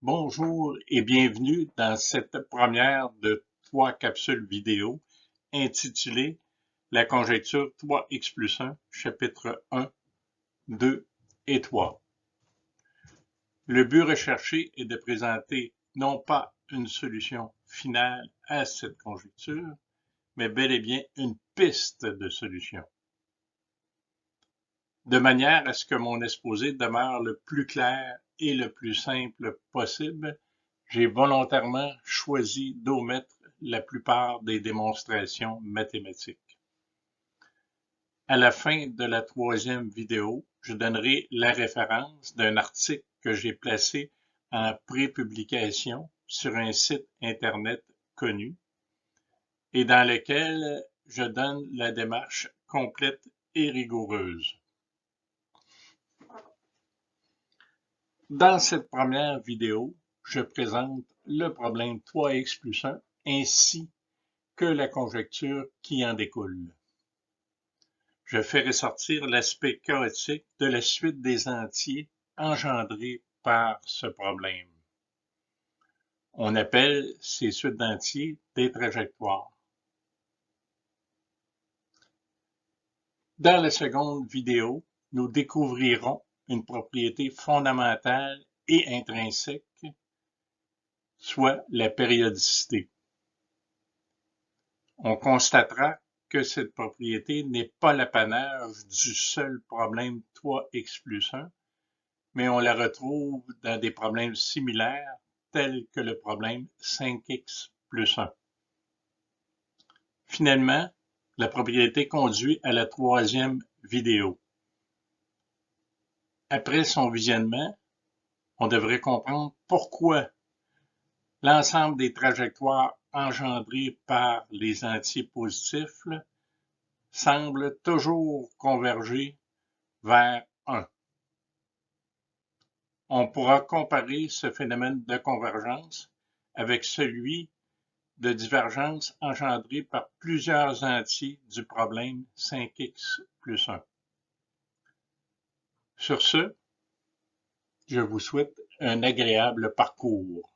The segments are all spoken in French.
Bonjour et bienvenue dans cette première de 3 capsules vidéo intitulée La conjecture 3x plus 1, chapitre 1, 2 et 3. Le but recherché est de présenter non pas une solution finale à cette conjecture, mais bel et bien une piste de solution. De manière à ce que mon exposé demeure le plus clair et le plus simple possible, j'ai volontairement choisi d'omettre la plupart des démonstrations mathématiques. À la fin de la troisième vidéo, je donnerai la référence d'un article que j'ai placé en pré-publication sur un site Internet connu et dans lequel je donne la démarche complète et rigoureuse. Dans cette première vidéo, je présente le problème 3x plus 1 ainsi que la conjecture qui en découle. Je fais ressortir l'aspect chaotique de la suite des entiers engendrés par ce problème. On appelle ces suites d'entiers des trajectoires. Dans la seconde vidéo, nous découvrirons une propriété fondamentale et intrinsèque, soit la périodicité. On constatera que cette propriété n'est pas l'apanage du seul problème 3x plus 1, mais on la retrouve dans des problèmes similaires tels que le problème 5x plus 1. Finalement, la propriété conduit à la troisième vidéo. Après son visionnement, on devrait comprendre pourquoi l'ensemble des trajectoires engendrées par les entiers positifs semble toujours converger vers 1. On pourra comparer ce phénomène de convergence avec celui de divergence engendré par plusieurs entiers du problème 5x plus 1. Sur ce, je vous souhaite un agréable parcours.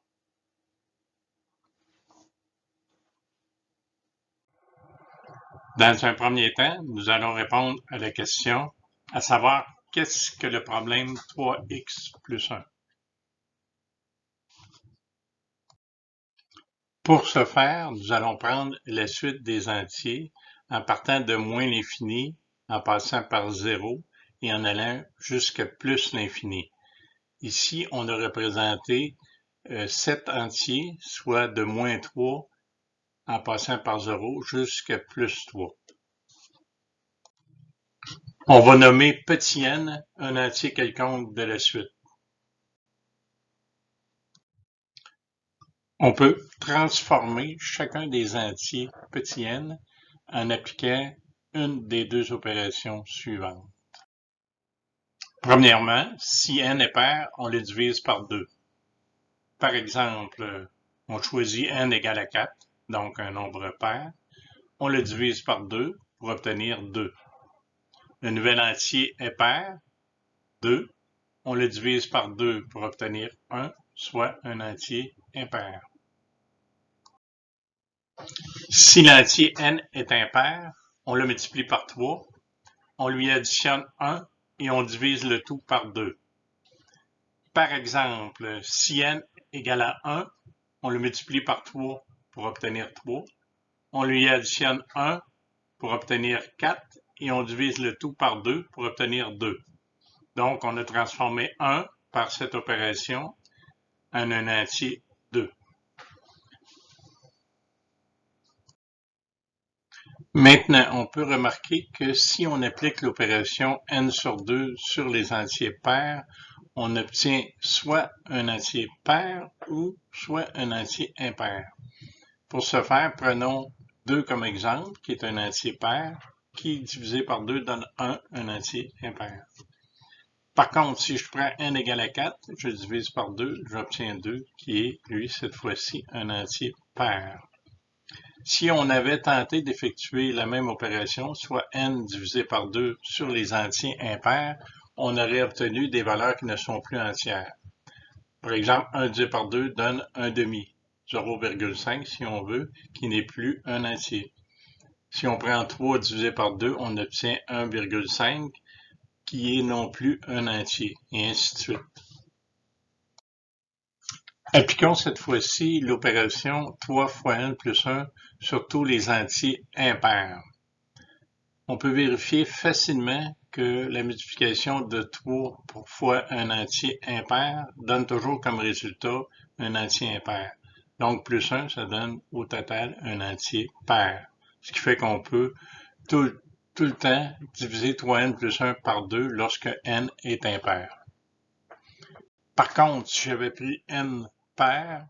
Dans un premier temps, nous allons répondre à la question, à savoir qu'est-ce que le problème 3x plus 1. Pour ce faire, nous allons prendre la suite des entiers en partant de moins l'infini, en passant par 0 et en allant jusqu'à plus l'infini. Ici, on a représenté 7 entiers, soit de moins 3 en passant par 0 jusqu'à plus 3. On va nommer petit n un entier quelconque de la suite. On peut transformer chacun des entiers petit n en appliquant une des deux opérations suivantes. Premièrement, si n est pair, on le divise par 2. Par exemple, on choisit n égale à 4, donc un nombre pair. On le divise par 2 pour obtenir 2. Le nouvel entier est pair, 2. On le divise par 2 pour obtenir 1, soit un entier impair. Si l'entier n est impair, on le multiplie par 3, on lui additionne 1 et on divise le tout par 2. Par exemple, si n égale à 1, on le multiplie par 3 pour obtenir 3, on lui additionne 1 pour obtenir 4 et on divise le tout par 2 pour obtenir 2. Donc, on a transformé 1 par cette opération en un entier 2. Maintenant, on peut remarquer que si on applique l'opération n sur 2 sur les entiers pairs, on obtient soit un entier pair ou soit un entier impair. Pour ce faire, prenons 2 comme exemple, qui est un entier pair, qui divisé par 2 donne 1, un entier impair. Par contre, si je prends n égale à 4, je divise par 2, j'obtiens 2, qui est, lui, cette fois-ci, un entier pair. Si on avait tenté d'effectuer la même opération, soit n divisé par 2 sur les entiers impairs, on aurait obtenu des valeurs qui ne sont plus entières. Par exemple, 1 divisé par 2 donne un demi, 0,5 si on veut, qui n'est plus un entier. Si on prend 3 divisé par 2, on obtient 1,5 qui est non plus un entier, et ainsi de suite. Appliquons cette fois-ci l'opération 3 fois n plus 1 sur tous les entiers impairs. On peut vérifier facilement que la multiplication de 3 fois un entier impair donne toujours comme résultat un entier impair. Donc plus 1, ça donne au total un entier pair. Ce qui fait qu'on peut tout le temps diviser 3n plus 1 par 2 lorsque n est impair. Par contre, si j'avais pris n pair,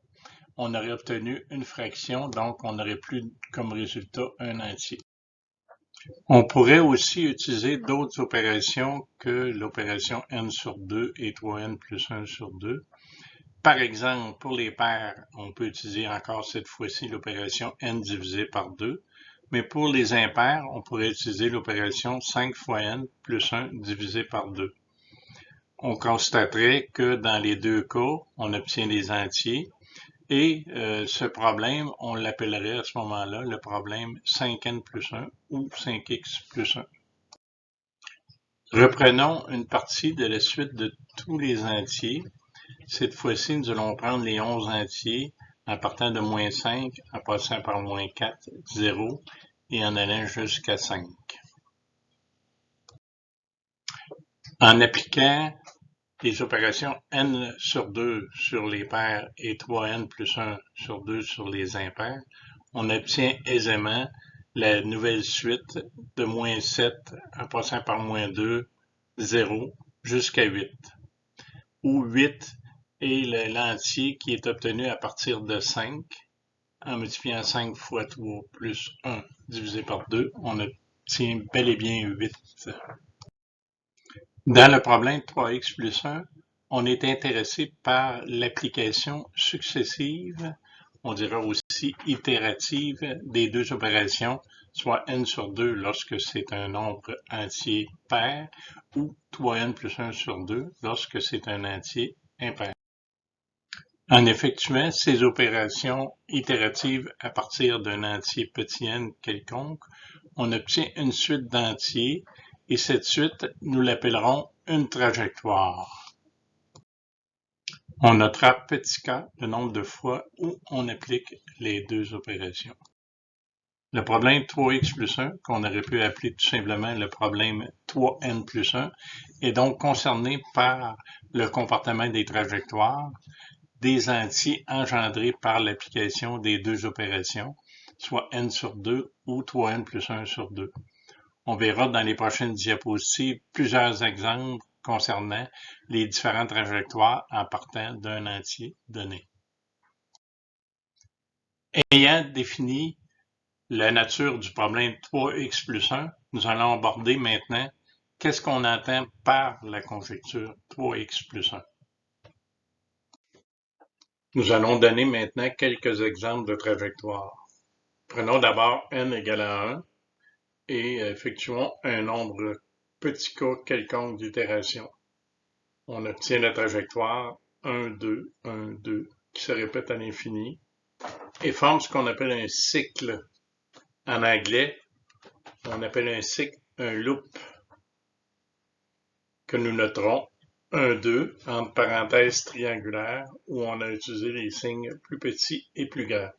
on aurait obtenu une fraction, donc on n'aurait plus comme résultat un entier. On pourrait aussi utiliser d'autres opérations que l'opération n sur 2 et 3n plus 1 sur 2. Par exemple, pour les paires, on peut utiliser encore cette fois-ci l'opération n divisé par 2. Mais pour les impairs, on pourrait utiliser l'opération 5 fois n plus 1 divisé par 2. On constaterait que dans les deux cas, on obtient des entiers. Et ce problème, on l'appellerait à ce moment-là le problème 5n plus 1 ou 5x plus 1. Reprenons une partie de la suite de tous les entiers. Cette fois-ci, nous allons prendre les 11 entiers en partant de moins 5, en passant par moins 4, 0 et en allant jusqu'à 5. En appliquant les opérations n sur 2 sur les paires et 3n plus 1 sur 2 sur les impairs, on obtient aisément la nouvelle suite de moins 7 en passant par moins 2, 0 jusqu'à 8, où 8 est l'entier qui est obtenu à partir de 5. En multipliant 5 fois 3 plus 1 divisé par 2, on obtient bel et bien 8. Dans le problème 3x plus 1, on est intéressé par l'application successive, on dira aussi itérative, des deux opérations, soit n sur 2 lorsque c'est un nombre entier pair, ou 3n plus 1 sur 2 lorsque c'est un entier impair. En effectuant ces opérations itératives à partir d'un entier petit n quelconque, on obtient une suite d'entiers et cette suite, nous l'appellerons une trajectoire. On notera petit k le nombre de fois où on applique les deux opérations. Le problème 3x plus 1, qu'on aurait pu appeler tout simplement le problème 3n plus 1, est donc concerné par le comportement des trajectoires des entiers engendrés par l'application des deux opérations, soit n sur 2 ou 3n plus 1 sur 2. On verra dans les prochaines diapositives plusieurs exemples concernant les différentes trajectoires en partant d'un entier donné. Ayant défini la nature du problème 3x plus 1, nous allons aborder maintenant qu'est-ce qu'on entend par la conjecture 3x plus 1. Nous allons donner maintenant quelques exemples de trajectoires. Prenons d'abord n égale à 1 et effectuons un nombre petit k quelconque d'itération. On obtient la trajectoire 1, 2, 1, 2 qui se répète à l'infini et forme ce qu'on appelle un cycle. En anglais, on appelle un cycle un loop que nous noterons 1, 2 entre parenthèses triangulaires où on a utilisé les signes plus petits et plus grands.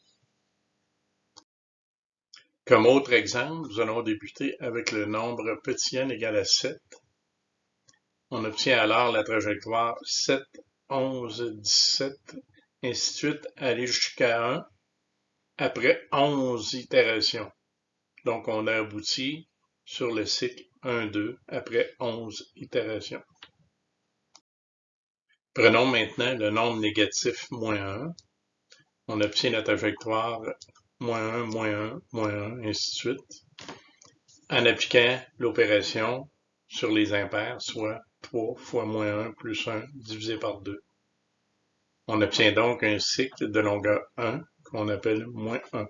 Comme autre exemple, nous allons débuter avec le nombre petit n égale à 7. On obtient alors la trajectoire 7, 11, 17, ainsi de suite, aller jusqu'à 1 après 11 itérations. Donc, on a abouti sur le cycle 1, 2 après 11 itérations. Prenons maintenant le nombre négatif moins 1. On obtient la trajectoire moins 1, moins 1, moins 1, ainsi de suite, en appliquant l'opération sur les impairs, soit 3 fois moins 1 plus 1 divisé par 2. On obtient donc un cycle de longueur 1 qu'on appelle moins 1.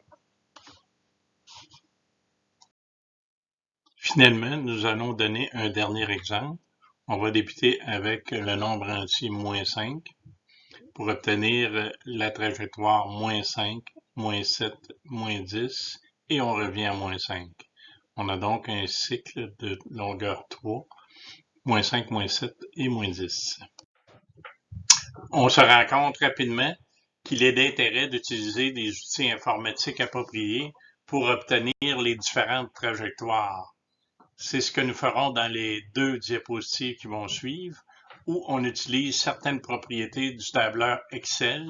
Finalement, nous allons donner un dernier exemple. On va débuter avec le nombre entier moins 5. pour obtenir la trajectoire -5, -7, -10 et on revient à -5. On a donc un cycle de longueur 3, -5, -7 et -10. On se rend compte rapidement qu'il est d'intérêt d'utiliser des outils informatiques appropriés pour obtenir les différentes trajectoires. C'est ce que nous ferons dans les 2 diapositives qui vont suivre, où on utilise certaines propriétés du tableur Excel.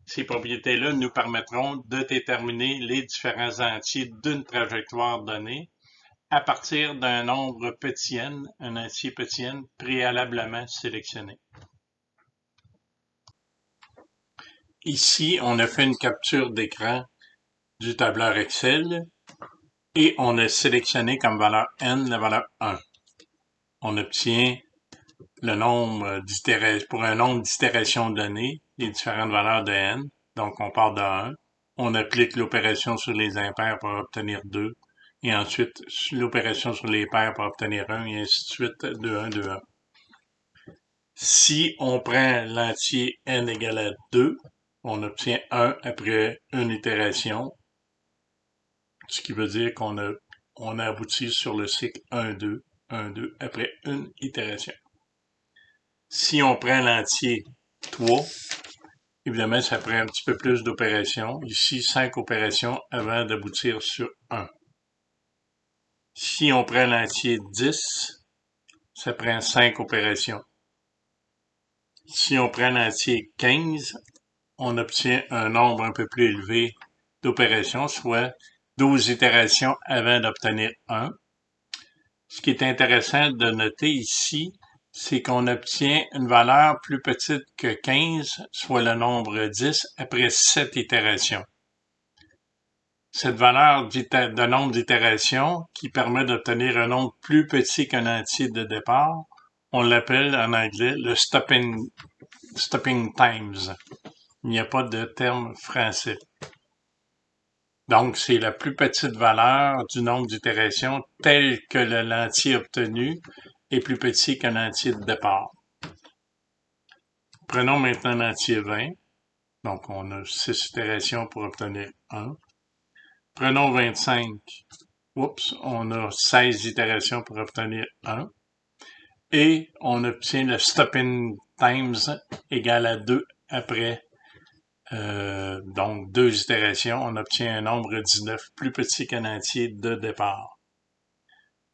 Ces propriétés-là nous permettront de déterminer les différents entiers d'une trajectoire donnée à partir d'un nombre petit n, un entier petit n préalablement sélectionné. Ici, on a fait une capture d'écran du tableur Excel et on a sélectionné comme valeur n la valeur 1. On obtient le nombre d'itérations, pour un nombre d'itérations donné, les différentes valeurs de n. Donc, on part de 1. On applique l'opération sur les impairs pour obtenir 2. Et ensuite, l'opération sur les paires pour obtenir 1, et ainsi de suite, 2, 1, 2, 1. Si on prend l'entier n égale à 2, on obtient 1 après une itération, ce qui veut dire qu'on a abouti sur le cycle 1, 2, 1, 2 après une itération. Si on prend l'entier 3, évidemment, ça prend un petit peu plus d'opérations. Ici, 5 opérations avant d'aboutir sur 1. Si on prend l'entier 10, ça prend 5 opérations. Si on prend l'entier 15, on obtient un nombre un peu plus élevé d'opérations, soit 12 itérations avant d'obtenir 1. Ce qui est intéressant de noter ici, c'est qu'on obtient une valeur plus petite que 15, soit le nombre 10, après 7 itérations. Cette valeur de nombre d'itérations, qui permet d'obtenir un nombre plus petit qu'un entier de départ, on l'appelle en anglais le stopping times. Il n'y a pas de terme français. Donc, c'est la plus petite valeur du nombre d'itérations tel que l'entier obtenu est plus petit qu'un entier de départ. Prenons maintenant l'entier 20. Donc, on a 6 itérations pour obtenir 1. Prenons 25. Oups, on a 16 itérations pour obtenir 1. Et on obtient le stopping times égal à 2 après donc 2 itérations. On obtient un nombre 19 plus petit qu'un entier de départ.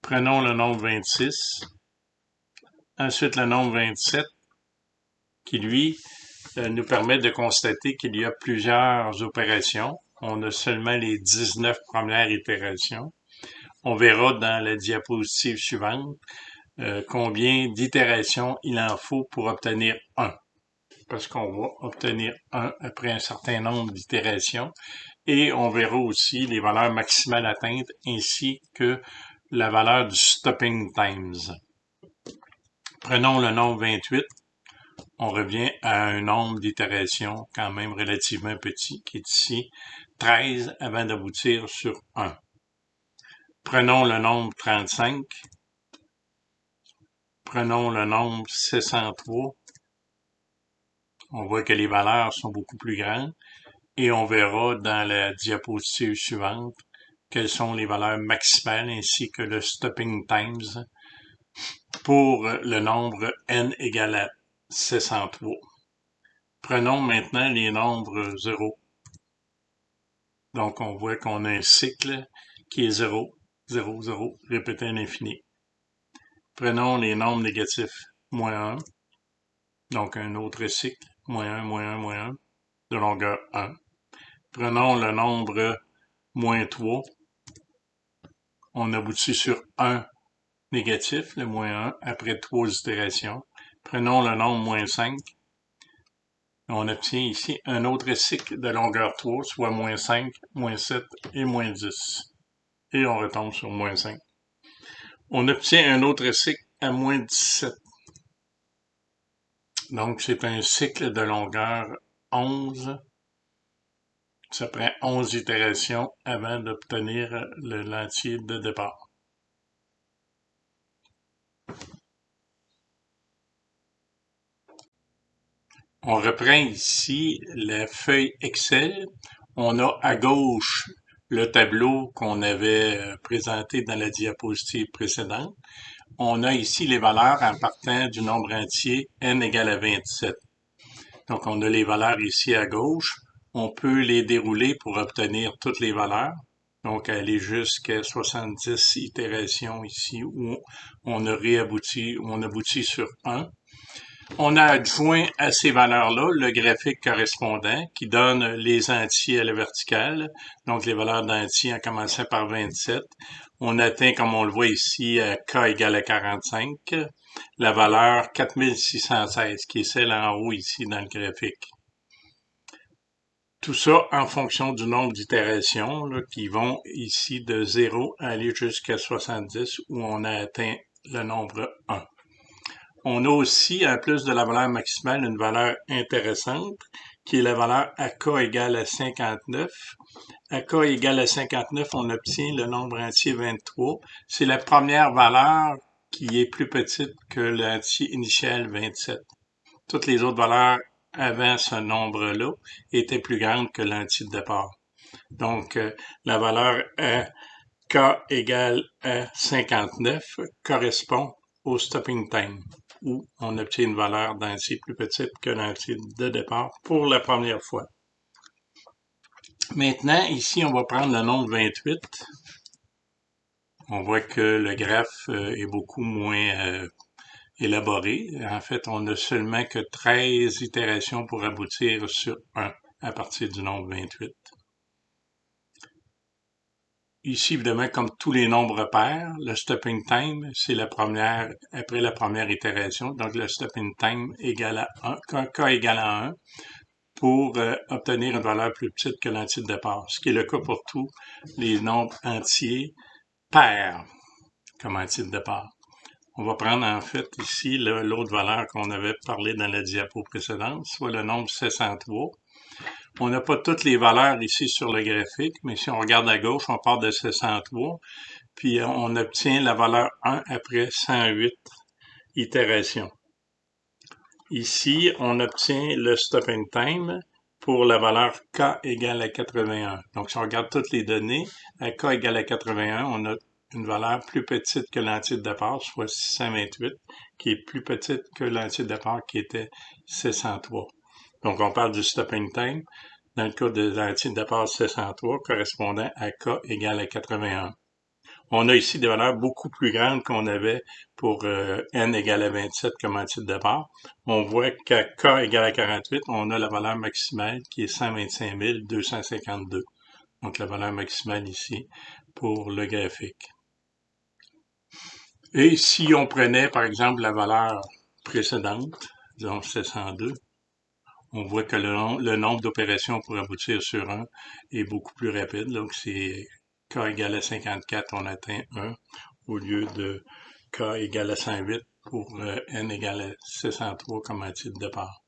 Prenons le nombre 26. Ensuite, le nombre 27 qui, lui, nous permet de constater qu'il y a plusieurs opérations. On a seulement les 19 premières itérations. On verra dans la diapositive suivante combien d'itérations il en faut pour obtenir 1. Parce qu'on va obtenir 1 après un certain nombre d'itérations. Et on verra aussi les valeurs maximales atteintes ainsi que la valeur du stopping times. Prenons le nombre 28. On revient à un nombre d'itérations quand même relativement petit, qui est ici 13 avant d'aboutir sur 1. Prenons le nombre 35. Prenons le nombre 603. On voit que les valeurs sont beaucoup plus grandes et on verra dans la diapositive suivante quelles sont les valeurs maximales ainsi que le stopping times pour le nombre n égale à 603. Prenons maintenant les nombres 0. Donc, on voit qu'on a un cycle qui est 0, 0, 0, répété à l'infini. Prenons les nombres négatifs, -1, donc un autre cycle, -1, -1, -1, de longueur 1. Prenons le nombre -3, on aboutit sur 1 négatif, le -1, après 3 itérations. Prenons le nombre -5, on obtient ici un autre cycle de longueur 3, soit -5, -7 et -10. Et on retombe sur -5. On obtient un autre cycle à -17. Donc, c'est un cycle de longueur 11. Ça prend 11 itérations avant d'obtenir l'entier de départ. On reprend ici la feuille Excel. On a à gauche le tableau qu'on avait présenté dans la diapositive précédente. On a ici les valeurs en partant du nombre entier n égale à 27. Donc, on a les valeurs ici à gauche. On peut les dérouler pour obtenir toutes les valeurs. Donc, aller jusqu'à 70 itérations ici où on aboutit sur 1. On a adjoint à ces valeurs-là le graphique correspondant qui donne les entiers à la verticale, donc les valeurs d'entiers en commençant par 27. On atteint, comme on le voit ici, à k égale à 45, la valeur 4616, qui est celle en haut ici dans le graphique. Tout ça en fonction du nombre d'itérations qui vont ici de 0 à aller jusqu'à 70 où on a atteint le nombre 1. On a aussi, en plus de la valeur maximale, une valeur intéressante, qui est la valeur à k égale à 59. À k égale à 59, on obtient le nombre entier 23. C'est la première valeur qui est plus petite que l'entier initial 27. Toutes les autres valeurs avant ce nombre-là étaient plus grandes que l'entier de départ. Donc, la valeur à k égale à 59 correspond au stopping time, où on obtient une valeur d'entier plus petite que l'entier de départ pour la première fois. Maintenant, ici, on va prendre le nombre 28. On voit que le graphe est beaucoup moins élaboré. En fait, on n'a seulement que 13 itérations pour aboutir sur 1 à partir du nombre 28. Ici, évidemment, comme tous les nombres pairs, le stopping time, c'est la première, après la première itération. Donc, le stopping time égale à 1, k égale à 1, pour obtenir une valeur plus petite que l'entier de départ, ce qui est le cas pour tous les nombres entiers pairs comme entier de départ. On va prendre en fait ici l'autre valeur qu'on avait parlé dans la diapo précédente, soit le nombre 603. On n'a pas toutes les valeurs ici sur le graphique, mais si on regarde à gauche, on part de 603, puis on obtient la valeur 1 après 108 itérations. Ici, on obtient le stopping time pour la valeur k égale à 81. Donc, si on regarde toutes les données, à k égale à 81, on a une valeur plus petite que l'entier de départ, soit 628, qui est plus petite que l'entier de départ qui était 603. Donc, on parle du stopping time. Dans le cas de l'entier de départ 603, correspondant à k égale à 81. On a ici des valeurs beaucoup plus grandes qu'on avait pour n égale à 27 comme entier de départ. On voit qu'à k égale à 48, on a la valeur maximale qui est 125 252. Donc la valeur maximale ici pour le graphique. Et si on prenait par exemple la valeur précédente, disons 702, on voit que le nombre d'opérations pour aboutir sur 1 est beaucoup plus rapide. Donc c'est k égale à 54, on atteint 1 au lieu de k égale à 108 pour n égale à 603 comme entier de départ.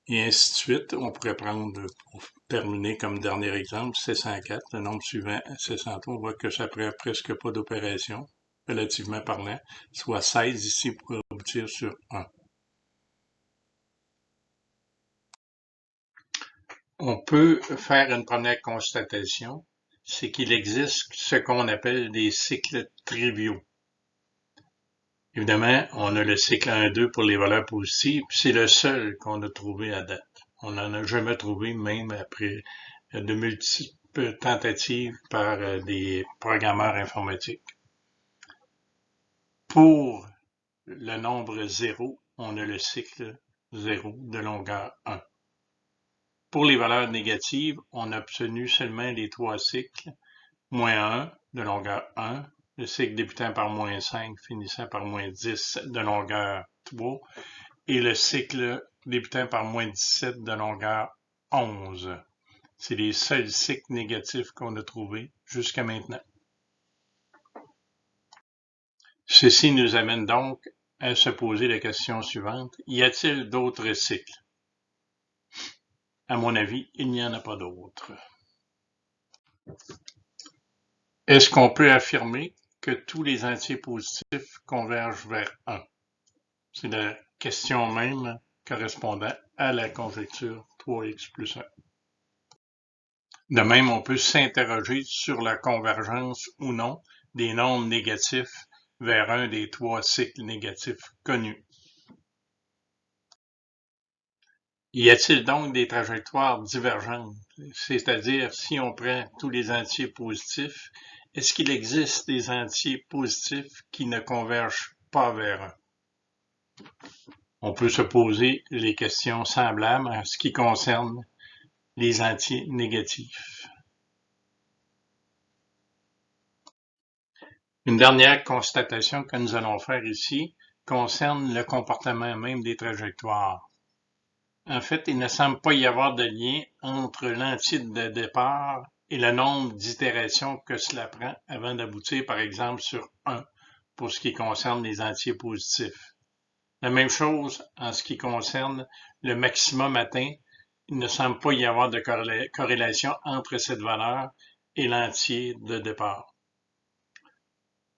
Et ainsi de suite, on pourrait prendre, pour terminer comme dernier exemple, 604, le nombre suivant à 603, on voit que ça prend presque pas d'opération, relativement parlant, soit 16 ici pour aboutir sur 1. On peut faire une première constatation, c'est qu'il existe ce qu'on appelle des cycles triviaux. Évidemment, on a le cycle 1-2 pour les valeurs positives, puis c'est le seul qu'on a trouvé à date. On n'en a jamais trouvé, même après de multiples tentatives par des programmeurs informatiques. Pour le nombre 0, on a le cycle 0 de longueur 1. Pour les valeurs négatives, on a obtenu seulement les trois cycles, moins 1 de longueur 1, le cycle débutant par moins 5, finissant par moins 10 de longueur 3, et le cycle débutant par moins 17 de longueur 11. C'est les seuls cycles négatifs qu'on a trouvés jusqu'à maintenant. Ceci nous amène donc à se poser la question suivante. Y a-t-il d'autres cycles? À mon avis, il n'y en a pas d'autres. Est-ce qu'on peut affirmer que tous les entiers positifs convergent vers 1? C'est la question même correspondant à la conjecture 3x plus 1. De même, on peut s'interroger sur la convergence ou non des nombres négatifs vers un des trois cycles négatifs connus. Y a-t-il donc des trajectoires divergentes? C'est-à-dire, si on prend tous les entiers positifs, est-ce qu'il existe des entiers positifs qui ne convergent pas vers un? On peut se poser les questions semblables en ce qui concerne les entiers négatifs. Une dernière constatation que nous allons faire ici concerne le comportement même des trajectoires. En fait, il ne semble pas y avoir de lien entre l'entier de départ et le nombre d'itérations que cela prend avant d'aboutir, par exemple, sur 1 pour ce qui concerne les entiers positifs. La même chose en ce qui concerne le maximum atteint, il ne semble pas y avoir de corrélation entre cette valeur et l'entier de départ.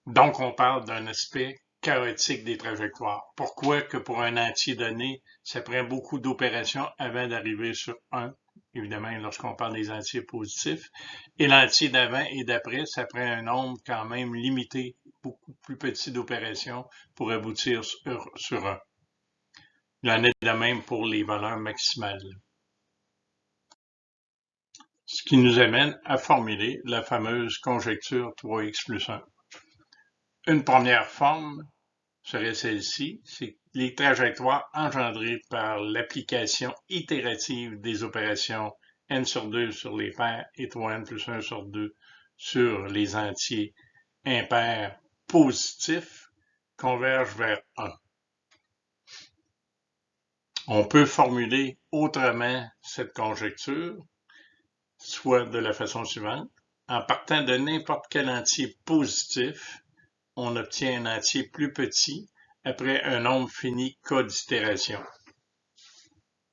Donc, on parle d'un aspect chaotique des trajectoires. Pourquoi que pour un entier donné, ça prend beaucoup d'opérations avant d'arriver sur 1, évidemment, lorsqu'on parle des entiers positifs, et l'entier d'avant et d'après, ça prend un nombre quand même limité, beaucoup plus petit d'opérations pour aboutir sur 1. Il en est de même pour les valeurs maximales. Ce qui nous amène à formuler la fameuse conjecture 3x plus 1. Une première forme serait celle-ci, c'est les trajectoires engendrées par l'application itérative des opérations n sur 2 sur les paires et 3n plus 1 sur 2 sur les entiers impairs positifs convergent vers 1. On peut formuler autrement cette conjecture, soit de la façon suivante. En partant de n'importe quel entier positif, on obtient un entier plus petit après un nombre fini k d'itération.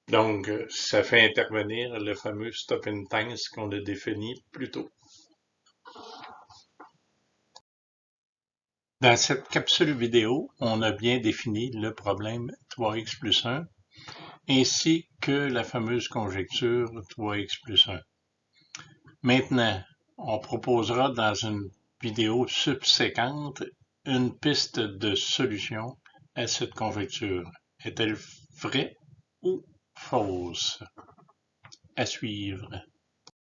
Donc, ça fait intervenir le fameux Stopping-Time qu'on a défini plus tôt. Dans cette capsule vidéo, on a bien défini le problème 3x plus 1 ainsi que la fameuse conjecture 3x plus 1. Maintenant, on proposera dans une vidéo subséquente une piste de solution à cette conjecture. Est-elle vraie ou fausse? À suivre.